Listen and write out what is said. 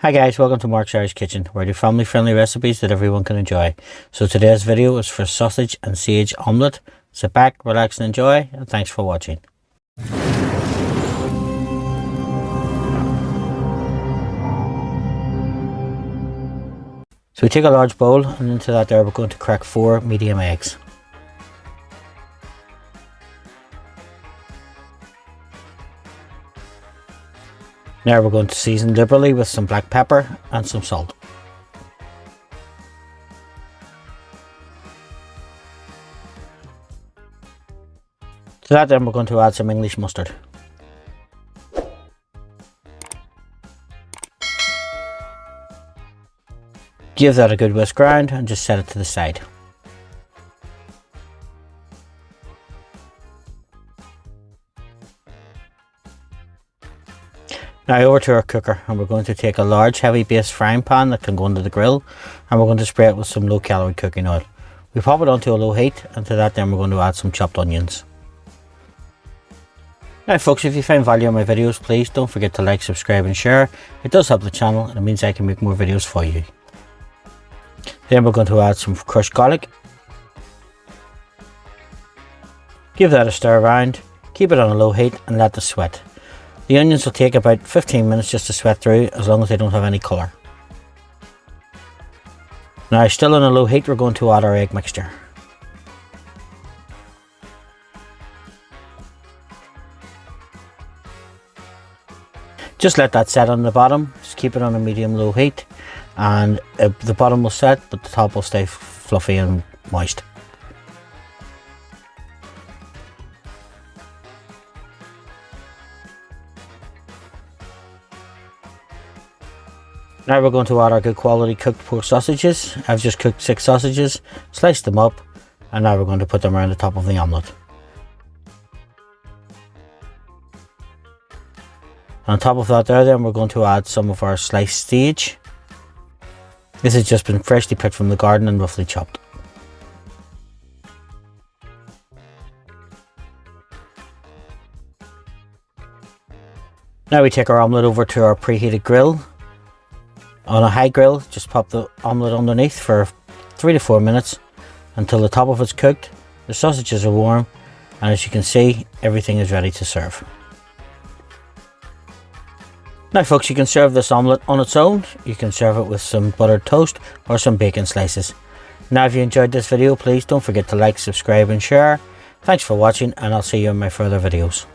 Hi guys, welcome to Mark's Irish Kitchen, where I do family friendly recipes that everyone can enjoy. So today's video is for sausage and sage omelette. Sit back, relax and enjoy, and thanks for watching. So we take a large bowl, and into that there we're going to crack 4 medium eggs. Now we're going to season liberally with some black pepper and some salt. To that then we're going to add some English mustard. Give that a good whisk round and just set it to the side. Now over to our cooker, and we're going to take a large heavy base frying pan that can go into the grill, and we're going to spray it with some low calorie cooking oil. We pop it onto a low heat, and to that then we're going to add some chopped onions. Now folks, if you find value in my videos, please don't forget to like, subscribe and share. It does help the channel and it means I can make more videos for you. Then we're going to add some crushed garlic. Give that a stir around, keep it on a low heat and let it sweat. The onions will take about 15 minutes just to sweat through, as long as they don't have any colour. Now still on a low heat, we're going to add our egg mixture. Just let that set on the bottom, just keep it on a medium-low heat, and the bottom will set but the top will stay fluffy and moist. Now we're going to add our good quality cooked pork sausages. I've just cooked 6 sausages, sliced them up, and now we're going to put them around the top of the omelette. On top of that then we're going to add some of our sliced sage. This has just been freshly picked from the garden and roughly chopped. Now we take our omelette over to our preheated grill. On a high grill, just pop the omelette underneath for 3 to 4 minutes until the top of it's cooked, the sausages are warm, and as you can see, everything is ready to serve. Now folks, you can serve this omelette on its own, you can serve it with some buttered toast or some bacon slices. Now if you enjoyed this video, please don't forget to like, subscribe and share. Thanks for watching, and I'll see you in my further videos.